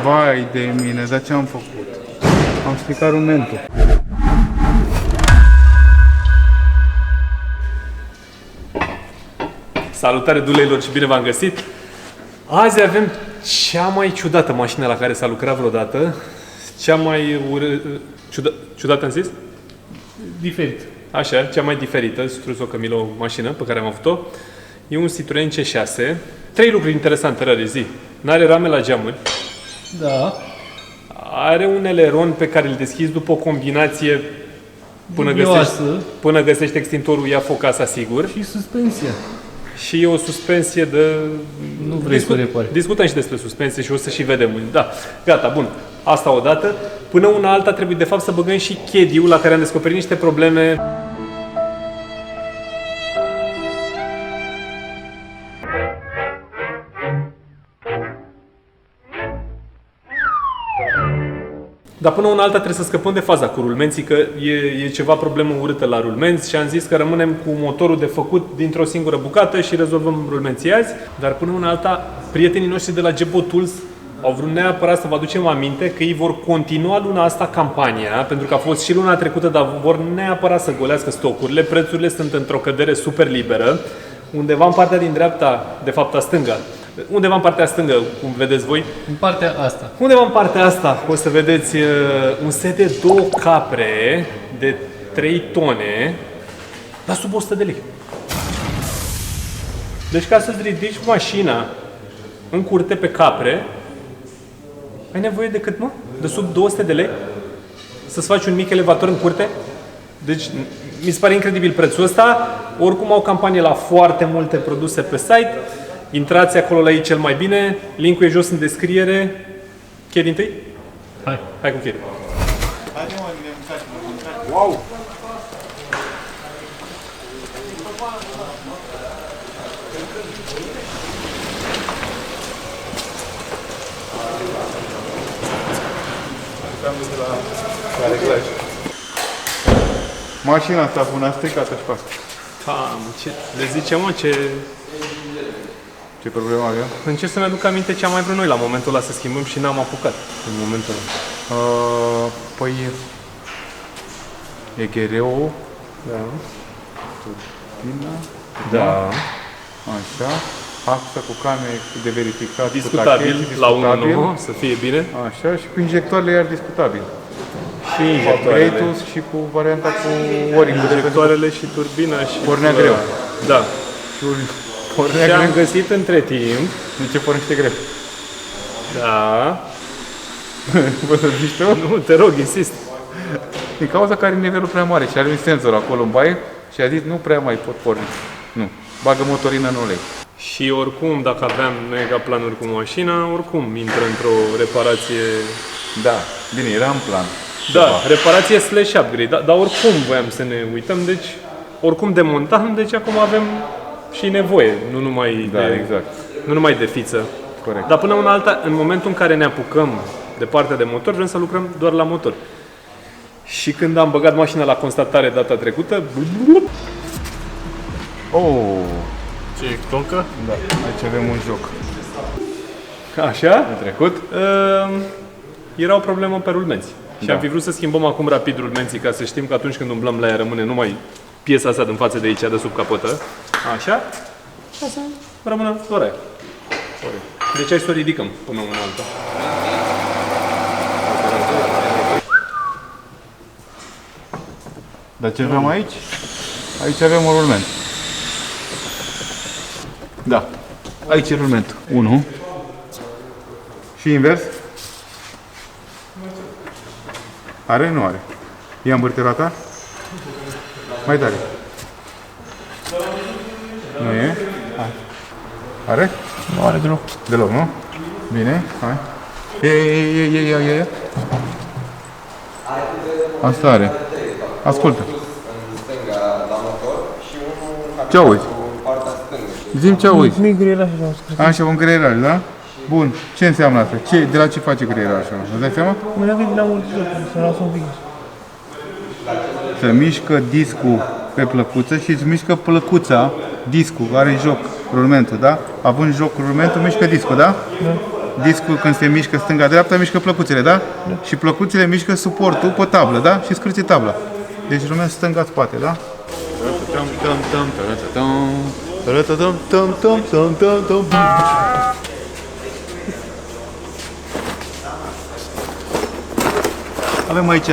Vai de mine, dar ce am făcut? Am stricat rulmentul. Salutare duleilor și bine v-am găsit! Azi avem cea mai ciudată mașină la care s-a lucrat vreodată. Cea mai ciudată am zis? Diferit. Așa, cea mai diferită, Struzo Camilo, mașină pe care am avut-o. E un Citroen C6. 3 lucruri interesante, rare zi. N-are rame la geamuri. Da. Are un eleron pe care îl deschizi după o combinație până găsești extintorul, ia foc casa sigur. Și suspensia. Și e o suspensie de... Nu vrei să repari. Discutăm și despre suspensie și o să și vedem. Da, gata, bun. Asta odată. Până una alta trebuie de fapt să băgăm și chediul la care am descoperit niște probleme. Dar până una alta trebuie să scăpăm de faza cu rulmenții, că e ceva problemă urâtă la rulmenți și am zis că rămânem cu motorul de făcut dintr-o singură bucată și rezolvăm rulmenții azi. Dar până una alta, prietenii noștri de la Gebo Tools au vrut neapărat să vă aducem aminte că ei vor continua luna asta campania, pentru că a fost și luna trecută, dar vor neapărat să golească stocurile. Prețurile sunt într-o cădere super liberă. Undeva în partea din dreapta, de fapt a stânga, undeva în partea stângă, cum vedeți voi. În partea asta. Undeva în partea asta o să vedeți un set de 2 capre de 3 tone, dar sub 100 de lei. Deci ca să-ți ridici mașina în curte pe capre, ai nevoie de cât, mă? De sub 200 de lei? Să-ți faci un mic elevator în curte? Deci mi se pare incredibil prețul ăsta. Oricum au campanie la foarte multe produse pe site. Intrați acolo la ei cel mai bine. Linkul e jos în descriere. Chei din tâi? Hai cu chei. Wow! Mașina asta bună, a stricat-o și pe asta. Ce le zice, mă, Ce problemă avea? Încerc să-mi aduc aminte ce am mai vrut noi la momentul ăla să schimbăm și n-am apucat în momentul ăla. Păi e greu. Da. Turbina. Da. Așa. Axa cu came de verificat. Discutabil, la 1.9, să fie bine. Așa, și cu injectoarele iar discutabil. Și injectoarele. Și cu varianta cu Oring. Injectoarele și turbina și... Pornea greu. Da. Pornea Și greu. am găsit între timp... De ce pornește greu? Da. Poți să zici tu? Nu, te rog, insist. Din cauza că are nivelul prea mare și are un senzor acolo în baie și a zis nu prea mai pot porni. Nu. Bagă motorină în ulei. Și oricum, dacă aveam mega planuri cu mașina, oricum intră într-o reparație... Da, bine, era în plan. Da, reparație slash upgrade, dar oricum voiam să ne uităm, deci oricum demontam, deci acum avem și nevoie, nu numai, exact. Nu numai de fiță. Corect. Dar până una alta, în momentul în care ne apucăm de partea de motor, vrem să lucrăm doar la motor. Și când am băgat mașina la constatare data trecută... Oh! Ce concă? Da, aici avem un joc. Așa? A trecut? Era o problemă pe rulmenți. Și Da. am fi vrut să schimbăm acum rapid rulmenții, ca să știm că atunci când umblăm la ea rămâne numai piesa asta din față de aici, de sub capotă. Așa? Ca să rămână doar aia. Deci hai să o ridicăm până una alta. Dar ce avem aici? Aici avem un rulment. Da. Aici e rulmentul. 1. Și invers? Are? Nu are. Ia învârtelata? Mai tare. Nu e? Hai. Are? Nu are deloc. Deloc, nu? Bine, hai. Ia. Asta are. Ascultă. Ce auzi? Zi-mi ce auzi. Mic greieraș așa. Așa, un greieraș, da? Bun. Ce înseamnă asta? De la ce face greierașul? Îți dai seama? Mă leagă din amortizor, să lasă un pic. Se mișcă discul pe plăcuță și îți mișcă plăcuța, discul, are joc rulmentul, da? Având joc rulmentul, mișcă discul, da? Da. discul când se mișcă stânga-dreapta, mișcă plăcuțele, da? Și plăcuțele mișcă suportul pe tablă, da? Și scârție tabla. Deci lumea stânga-spate, da? Avem aici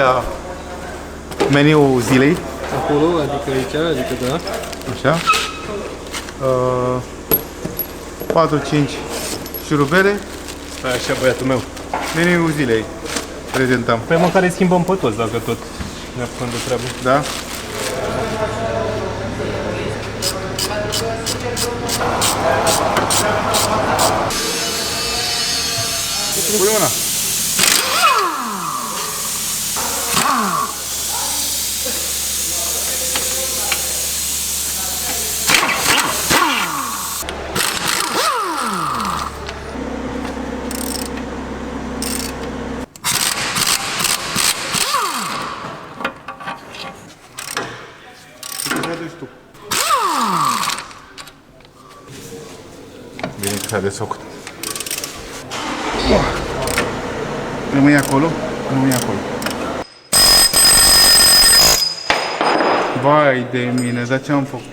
meniul zilei. Acolo, adică aici, adică da. Așa. 4-5 șurubele. Stai așa, băiatul meu. Meniul zilei prezentăm. Păi măcar îi schimbăm pe toți, dacă tot ne apucăm de treabă. Da? Pui una. Bine că s-a desfăcut. Rămâi acolo, rămâi acolo. Vai de mine, dar ce am făcut?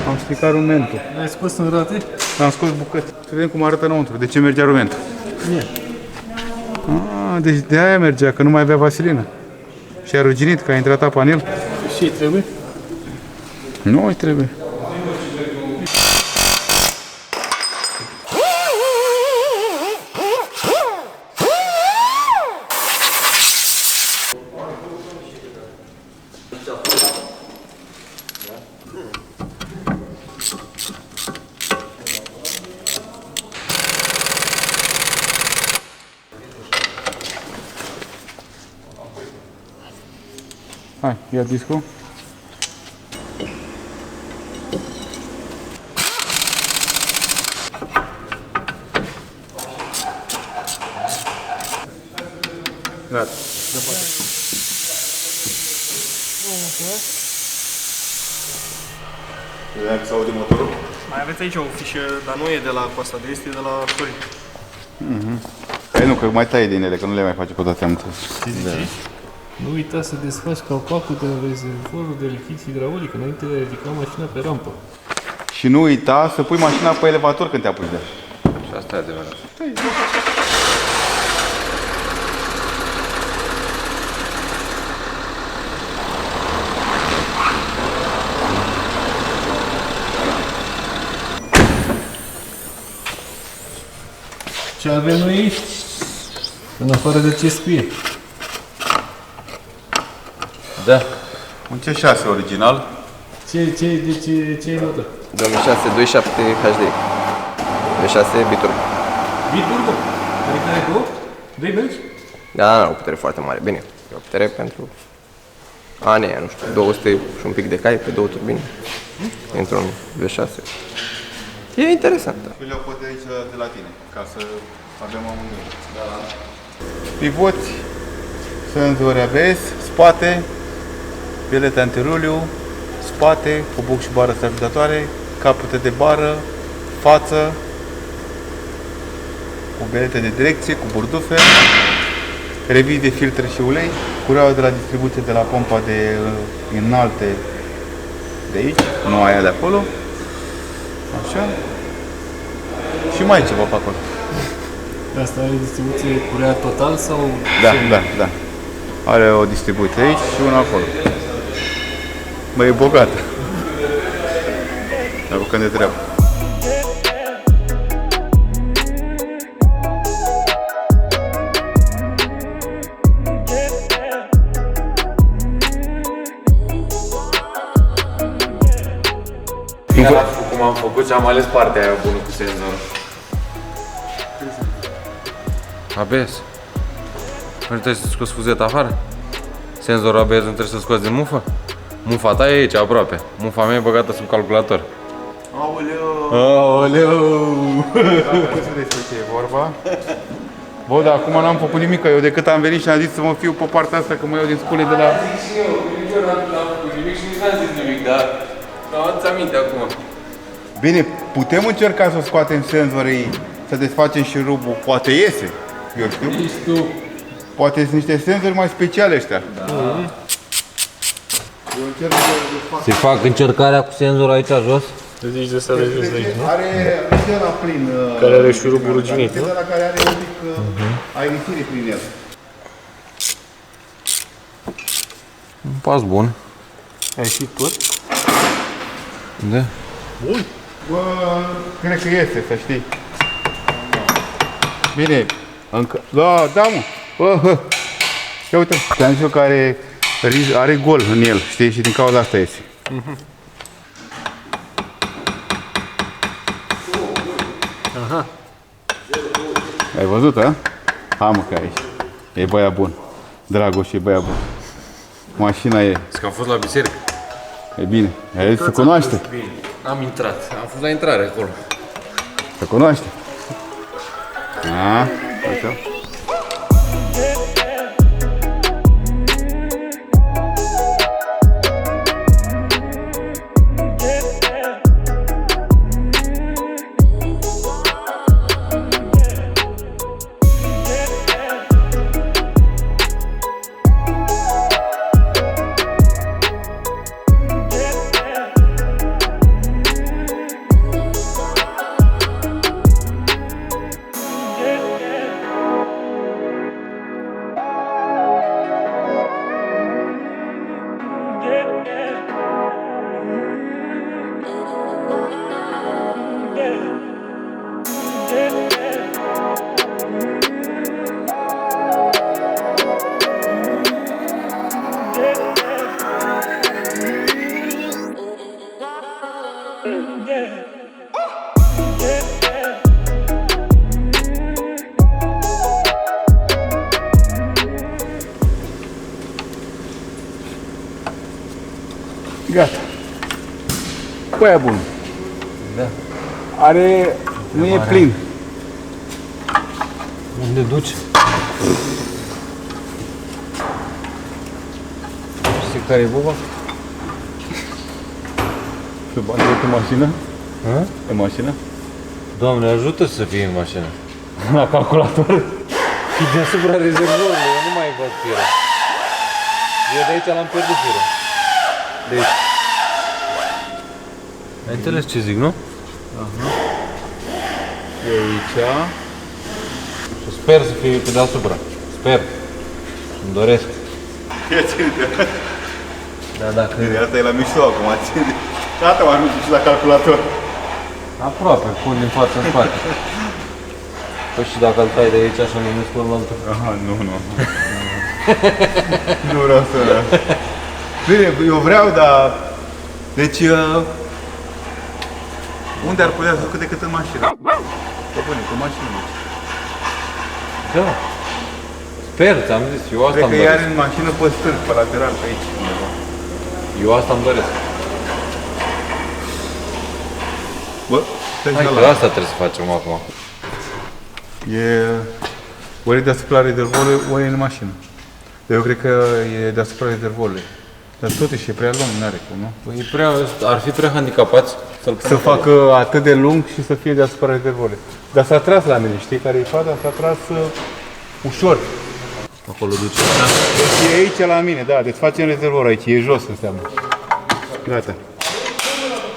Am stricat rumentul. L-ai scos în rate? Am scos bucăți. Să vedem cum arată înăuntru. De ce mergea rumentul? Deci de aia mergea, că nu mai avea vasilină. Și a ruginit, că a intrat apa în el. Și trebuie? Nu îi trebuie. Hai, ia discul. Gata. Vedeam că se aude motorul? Mai aveți aici o fișă, dar nu e de la Costa de Est, e de la Florin. Păi nu, că mai taie din ele, că nu le mai face pe toate, am înțeles. Ce zici? Nu uita să desfaci capacul de rezervorul de lichid hidraulic înainte de a ridica mașina pe rampă. Și nu uita să pui mașina pe elevator când te apuci de așa. Și asta e adevărat. Ce avem noi aici? În afară de ce scrie? Da. Un C6 original. Ce e notă? 2006 27 HD. V6 biturbo. Biturbo? Adică are două? Doi benzi? Da, o putere foarte mare. Bine, e o putere pentru anii, nu știu, 200 și un pic de cai pe două turbine. Într-un V6. E interesant, da. Și le-au pus de aici de la tine, ca să avem amândoi. Da. Pivoți, senzori ABS, spate, bilete antiruliu, spate, cu buc și bară stabilizatoare, capete de bară, față, cu bilete de direcție, cu burdufe, revii de filtre și ulei, cureaua de la distribuție de la pompa de înalte de aici, nu aia de acolo. Așa. Și mai e ceva pe acolo. Asta are distribuție curea total sau... Da. Are o distribuție aici și una acolo. Mă, e bogată. Ne apucăm de treabă. Cum am făcut și am ales partea aia bună cu senzorul. ABS. Nu trebuie să scoți fuzeta afară? Senzorul ABS nu trebuie să scoți din mufă? Mufa ta e aici, aproape. Mufa mea e băgată sub calculator. Aoleu! Nu știu despre ce e vorba. Bă, dar acum n-am făcut nimic, eu decât am venit și am zis să mă fiu pe partea asta, că mă iau din scule de la... Eu n-am făcut nimic și nici n-am zis nimic, dar am adus aminte acum. Bine, putem încerca să scoatem senzorii să desfacem și rubul. Poate iese, eu știu. Poate sunt niște senzori mai speciale ăștia. Da. Eu încerc să desfac. Se fac încercarea cu senzorul aici jos? Zici de de jos de aici, nu? Are ăla plin. Care are șurubul ruginit, nu? Ăla care are un pic aerisire prin el. Un pas bun. Ai ieșit tot? Da. Bun. Bă, cred că iese, să știi. Bine, încă... Da, mă. Bă, ia uite, te-am zis eu că are gol în el, știi? Și din cauza asta iese. Aha. Ai văzut, a? Ha, mă, că aici. E băiat bun. Dragoș e băiat bun. Mașina e. Zic că am fost la biserică. E bine. Se cunoaște. Am intrat. Am fost la intrare acolo. Se cunoaște. A, uite. Gata. Băia bun. Da. Are... Nu e plin. Unde duci? Știi care e boba? Se bate pe mașină? Ha? Pe mașină? Doamne, ajută să fie în mașină. La calculator. Și deasupra rezervorului, eu nu mai văd fira. Eu de aici l-am pierdut fira. Deci... Ai înțeles ce zic, nu? Aha. E aici. Și sper să fie pe deasupra. Sper. Îmi doresc. Ia ține-te. Da, dacă... Asta e la mișto acum, ține. Gata, m-am dus și la calculator. Aproape, pun din față în spate. Păi și dacă îl tai de aici așa numesc până la altă. Aha, nu. Nu vreau să... Bine, eu vreau, dar... Deci... Unde ar putea să ducă decât în mașină? Că bune, cu mașină. Da. Sper, ți-am zis, eu asta Cred îmi că doresc. iar în mașină pe stârg, pe lateral, pe aici. Undeva. Eu asta îmi doresc. Bă, stai Hai și că ăla. asta trebuie să facem acum. E... Ori e deasupra rezervorului, ori e în mașină. Eu cred că e deasupra rezervorului. Dar totuși e prea lung, n-are cum, nu? Păi ar fi prea handicapați să-l Să facă atât de lung și să fie deasupra rezervorului. Dar s-a tras la mine, știi care e faza? S-a tras ușor. acolo duce. E aici la mine, da, deci facem rezervorul aici, e jos înseamnă. Gata.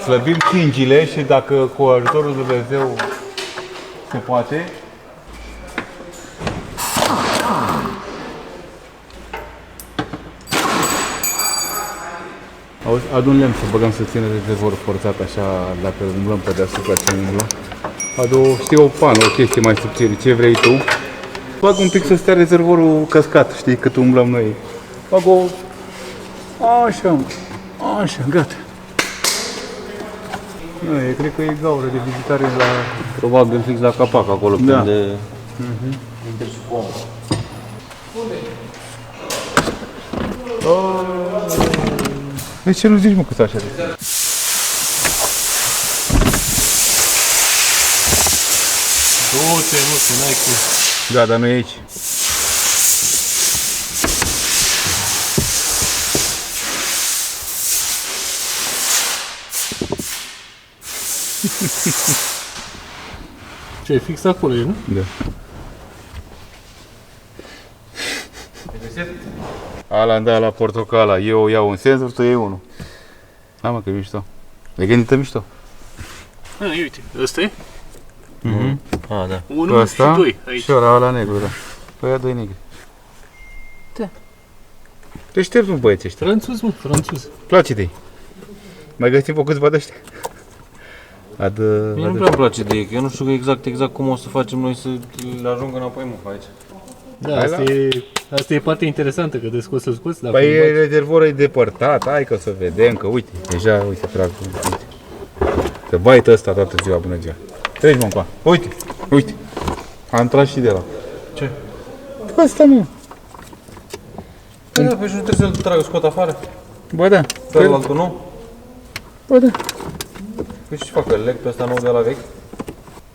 Slăbim chingile și dacă cu ajutorul lui Dumnezeu se poate, auzi, adu un lemn să băgăm să țină rezervorul forțat așa, dacă umblăm pe deasupra ce umblăm. Adu, știi, o pană, o chestie mai subțire, ce vrei tu. Bag un pic să stea rezervorul căscat, știi, cât umblăm noi. Bag o... Așa, așa, gata. Nu, cred că e gaură de vizitare la... Probabil fix la capac acolo, Da. unde... De ce nu zici, mă, că s-a așa? Du-te, mă, că n-ai cum. Da, dar nu e aici. Ce, fix acolo e, nu? Da. Ala, da, la portocala. Eu iau un senzor, tu iei unul. Da, mă, că e mișto. E gândită mișto. Uite, ăsta e? Ah, da. 1 și 2 aici. Și ăla negru, da. Păi aia 2 negri. Da. Te ștergi, mă, băieți ăștia. Franțuz, mă, franțuz. Place-te-i. Mai găsim pe câțiva de ăștia. Mie nu prea îmi place de ei, că eu nu știu exact cum o să facem noi să le ajungă înapoi mă aici. Da, asta e partea interesantă, că de scos să scoți. Păi rezervorul e depărtat, hai că o să vedem, că uite, deja, uite, trag, uite. Să baită ăsta toată ziua, bună ziua. Treci, mă, încoa. Uite. Am tras și de la. Ce? Ăsta, mă. Păi da, păi și nu trebuie să-l trag, scot afară? Bă, da. Celălaltul nou? Bă, da. Păi și ce fac, îl leg pe ăsta nou de la vechi?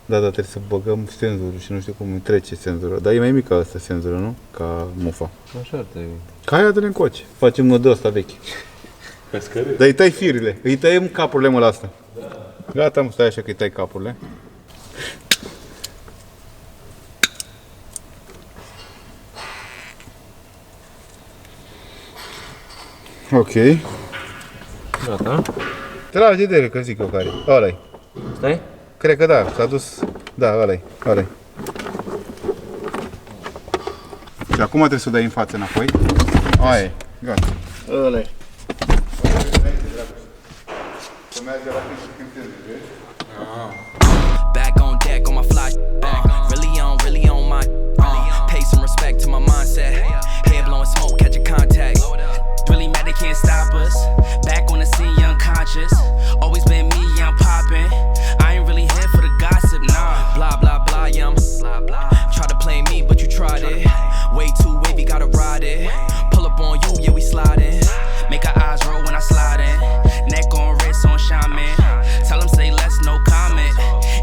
Da, trebuie să băgăm senzorul și nu știu cum trece senzorul. Dar e mai mic ca ăsta senzorul, nu? Ca mufa. Așa ar trebui. Ca aia de-l încoace. Facem unul de ăsta vechi. Pescări? Dar îi tai firile. Îi tăiem capurile, mă, la asta. Gata, mă, stai așa că îi tai capurile. Ok. Gata. Trage de că zic eu care. Ăla-i. Stai? Cred că da, s-a dus. Da, ăla-i. Și acum trebuie să o dai în față înapoi. Aia e. Gata. Ăla e. Back on deck on my fly back. Really on my pay some respect to my mindset. Head blowing smoke, catch a contact. Really mad they can't stop us. Back on the scene, young conscious. Always been me, I'm popping. I ain't really here for the gossip, nah. Blah blah blah, yum. Try to play me, but you tried it. Way too wavy, gotta ride it. Pull up on you, yeah we sliding. Make our eyes roll when I slide in. Neck on wrist on shaman. Tell them say less, no comment.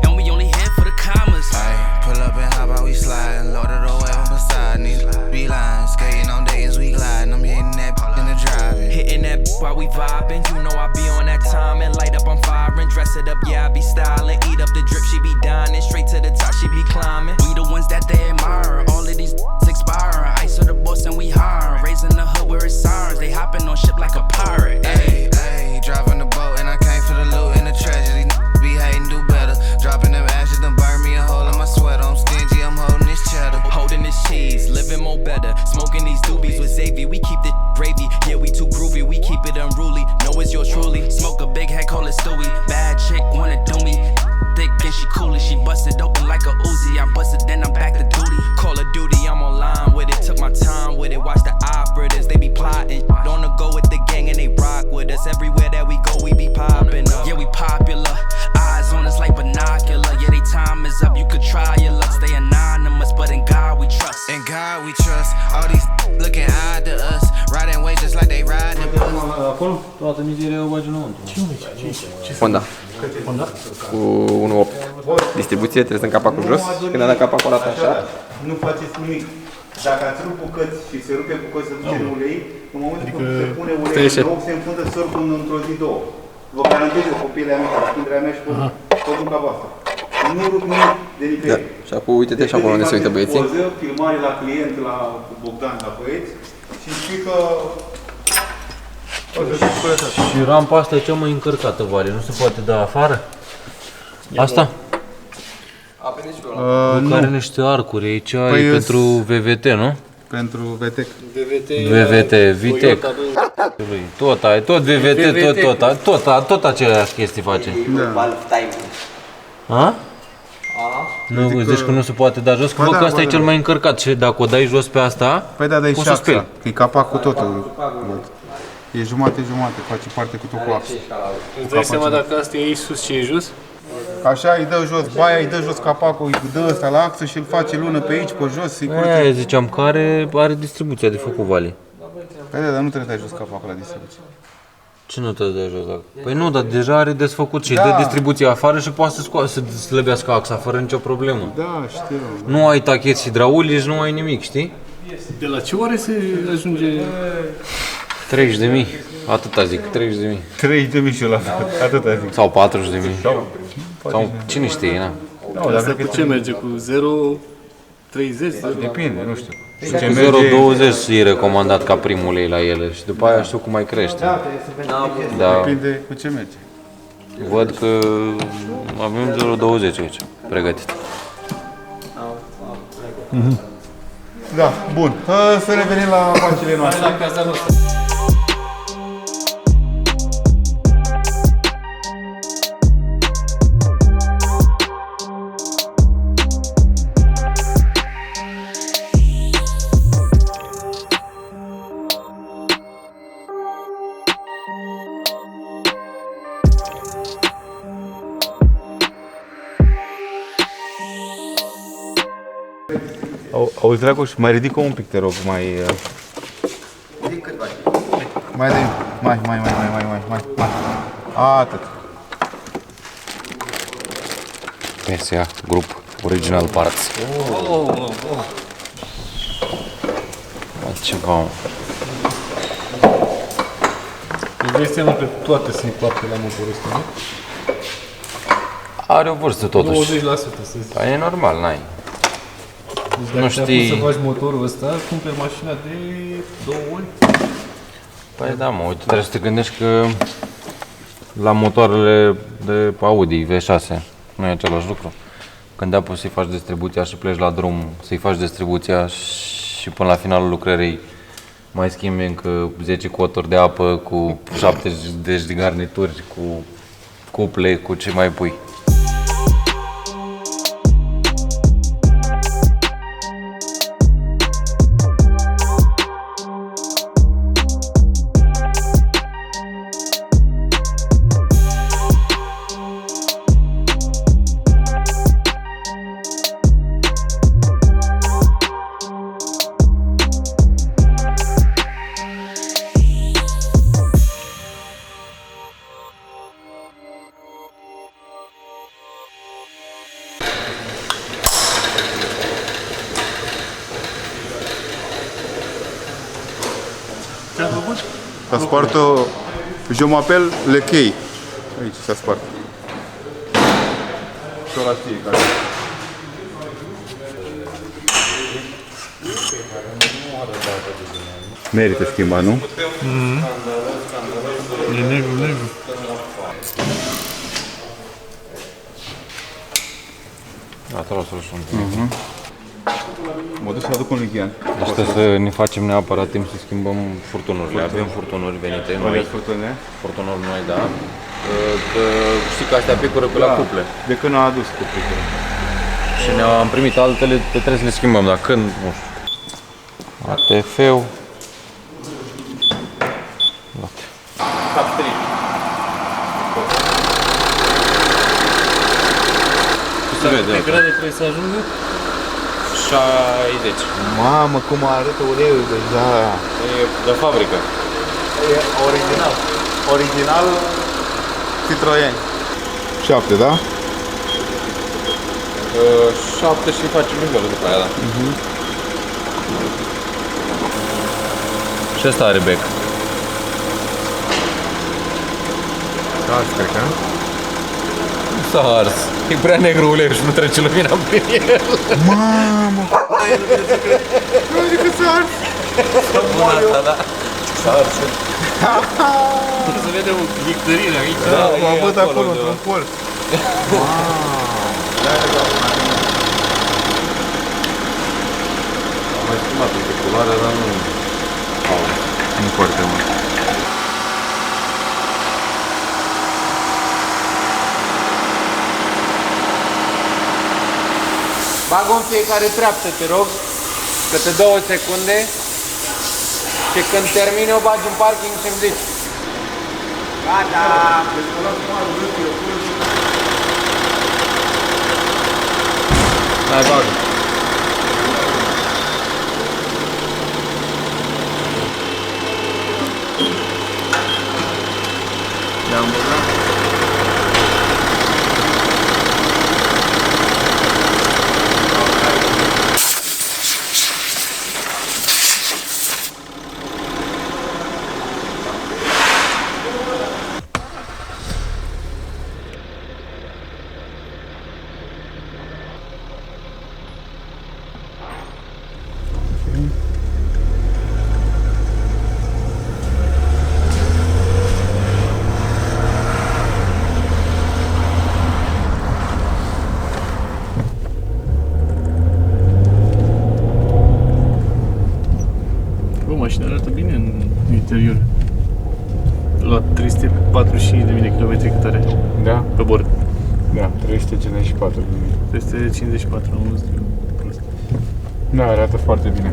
And we only here for the commas. Ay, pull up and hop out, we sliding. Loaded away from beside me. Beeline, skating on days, we gliding. I'm hitting that in the driving. Hitting that while we vibing. You know I be on that time and light up, I'm firing. Dress it up, yeah I be styling. Eat up the drip, she be dining. Straight to the top, she be climbing. We the ones that they admire. All of these expiring. Ice of the boss and we hiring. Raising the hood where it's sirens. They hopping on ship like a pirate. Ay, ay, driving the boat and I came for the loot and the tragedy. Be hating, do better. Dropping them ashes, done burn me a hole in my sweater. I'm stingy, I'm holding this cheddar. Holding this cheese, living more better. Smoking these doobies with Xavier. We keep the gravy. Yeah, we too groovy. We keep it unruly. Know it's yours truly. Smoke a big head, call it Stewie. Bad chick wanna do me. Thick and she coolly. She busted open like a Uzi. I busted, then I'm back to duty. Call of Duty, I'm online with it. Took my time with it. Watch the operators, they be plotting. On the go with the gang and they rock with us. Everywhere that we go, we be popping up. Yeah, we popular. Eyes on us like binocular. Yeah, they time is up. You could try your luck. Stay anonymous, but in God we trust. In God we trust. All these looking odd to us. Riding waves just like they ride the bus. Acolo? Toată mizeria o bagi înăuntru. Honda. Cu 1.8. Distribuție, trebuie să dăm capacul jos. Când am dat capacul ăla așa. Nu faceți nimic. Dacă ați rupt bucăți și se rupe bucăți să duce în ulei, în momentul când se pune ulei în loc, se înfundă sorgul într-o zi, două. Vă garantez eu, copiilea mea, răspunderea mea și tot munca voastră. Nu rup nimic de nicăieri. Și acum uite-te și acolo unde se uită băieții. Poză, filmare la client, la Bogdan, la băieți și știi că... Și rampa asta e cea mai încărcată, Vale, nu se poate da afară? Asta? Nu are niște arcuri, aici e pentru VVT, nu? Pentru VTEC. VVT, Vitec. Tot VVT, tot aceleași chestii face. Ha? Nu, zici că nu se poate da jos, că văd că asta e cel mai încărcat și dacă o dai jos pe asta, păi da, e și poți să speli. axa, că e capac cu totul. E jumate, face parte cu tot cu axa. Îți dai seama dacă asta e aici sus și e jos? Așa, îi dă jos baia, îi dă jos capacul, îi dă ăsta la axă și îl face lună pe aici, pe jos, îi curte. Aia ziceam că are distribuția de făcut, Vale. Păi da, dar nu trebuie să dai jos capacul la distribuție. Ce nu te dai jos? Păi nu, dar deja are desfăcut și dă distribuția afară și poate să slăbească axa fără nicio problemă. Da, știu. Nu ai tacheți hidraulici, nu ai nimic, știi? De la ce ore se ajunge? 30.000, atâta zic, 30.000. 30.000 și ăla, atâta zic. Sau 40.000. Sau cine știe, na. Nu, dar Asta cred cu că ce merge? Cu 0,30? depinde, nu știu. Cu 0,20 e recomandat ca primul lei la ele și după aia știu cum mai crește. Da, Depinde cu ce merge. văd că avem 0,20 aici, pregătit. Da, bun. Să revenim la pacile noastre. La casa noastră. Auzi, Dragoș, mai ridică un pic, te rog, mai... Mai de... Mai. Atât. PSA, grup, original parts. Ceva, mă. Îți dai seama că toate sunt coapte la motorul ăsta, nu? Are o vârstă totuși. 20% să zic. Păi e normal, n-ai. Deci dacă te-a pus să faci motorul ăsta, cumperi mașina de 2 ori. Păi da, mă, uite, trebuie să te gândești că la motoarele de Audi V6 nu e același lucru. Când te apuci să-i faci distribuția și pleci la drum, să-i faci distribuția și până la finalul lucrării mai schimbi încă 10 coturi de apă cu 70 de garnituri, cu cuple, cu ce mai pui. Ce-am făcut? S-a spart o... Je m'appelle le chei. Aici s-a spart. Și ăla știe care. Merită schimbat, nu? E negru. Da, trebuie să-l știm. Mă duc să aduc un lighean. Deci trebuie să ne facem neapărat timp să schimbăm furtunurile. Avem furtunuri venite noi. Aveți furtune? Furtunuri noi, da. Că știi că astea picură pe la cuple. De când a adus cuple. Și ne-am primit altele, trebuie să le schimbăm, dar când, nu știu. ATF-ul. Se vede. Pe grade trebuie să ajungă? 60. Mamă, cum arată uleiul deja. E de fabrică. E original. Original Citroen. 7, da? 7 și facem nivelul după aia, da. Și ăsta are bec. Ars, cred că. S-a ars. E prea negru uleiul și nu trece lumina prin el. Mamă! Nu zic că s-a ars. Asta, da. S-a ars. Se vede o victărie aici. Da, mă văd acolo, într-un colț. Am mai schimbat un pic culoarea, dar nu... Nu foarte mult. Bagă în fiecare treaptă, te rog, câte 2 secunde și când termine o bagi în parking și îmi zici. Gata! Hai, bagă. Le-am băgat. mașina arată bine în interior. La 345.000 de kilometri cât are Da? pe bord. Da, 354 de mii. 354, am văzut. Da, arată foarte bine.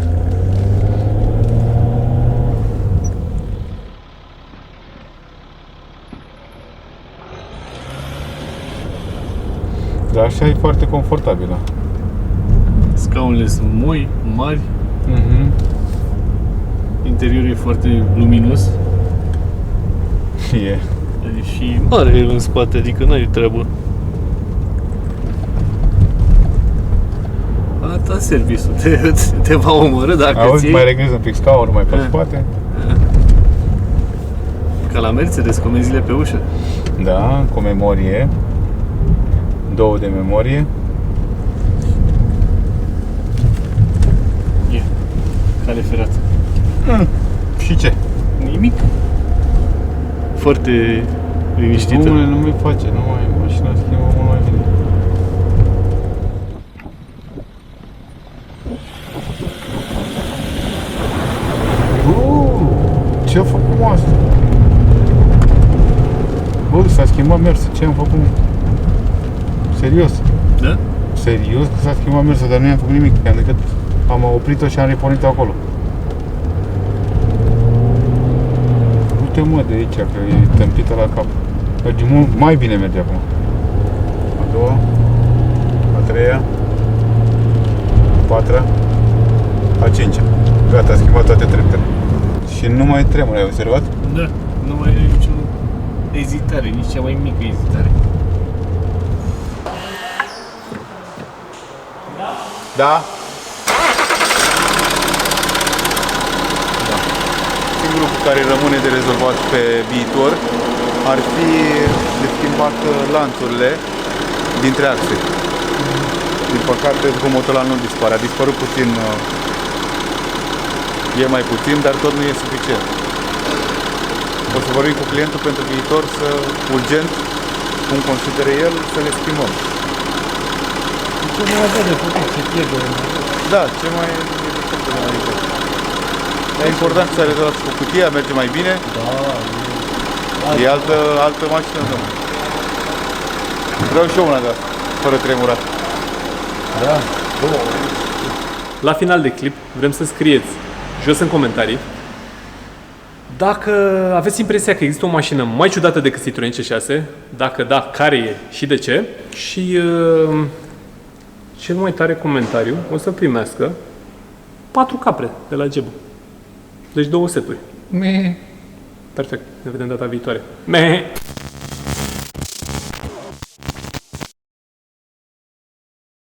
Dar așa e foarte confortabilă. Scaunele sunt moi, mari, Mhm. interiorul e foarte luminos. E. E și mare el în spate, adică n-ai treabă. A ta serviciul te va omorâ dacă Auzi, ții mai reglezi un pic scaunul mai pe spate. ca la Mercedes, comenzile pe ușă. Da, cu memorie. 2 de memorie. E, cale ferată. Și ce? Nimic. Foarte liniștită. Dom'le, nu mi face, nu mai, mașina schimbă mult mai bine. Ce-a făcut mă asta? Bă, s-a schimbat mersul, ce am făcut? Serios? Da? Serios că s-a schimbat mersul, dar nu i-am făcut nimic, am decât am oprit-o și am repornit-o acolo. Du-te mă de aici, că e tâmpită la cap. Merge mult, mai bine merge acum. A doua, a treia, a patra, a cincea. Gata, a schimbat toate treptele. Și nu mai tremură, ai observat? Da. Nu mai e nicio ezitare, nici cea mai mică ezitare. Da? Da. Singurul care rămâne de rezolvat pe viitor ar fi de schimbat lanțurile dintre axe. Din păcate, zgomotul ăla nu dispare. A dispărut puțin, e mai puțin, dar tot nu e suficient. O să vorbim cu clientul pentru viitor să, urgent, cum consideră el, să le schimbăm. Ce mai avea de făcut, ce pierde? Da, ce mai e e important să ai rezolvat cu cutia, merge mai bine. Da, E altă mașină, domnule. Vreau și eu una de asta, fără tremurat. da. La final de clip vrem să scrieți jos în comentarii dacă aveți impresia că există o mașină mai ciudată decât Citroen C6, dacă da, care e și de ce. Și cel mai tare comentariu o să primească 4 capre de la Gebu. Deci 2 seturi. Perfect, ne vedem data viitoare.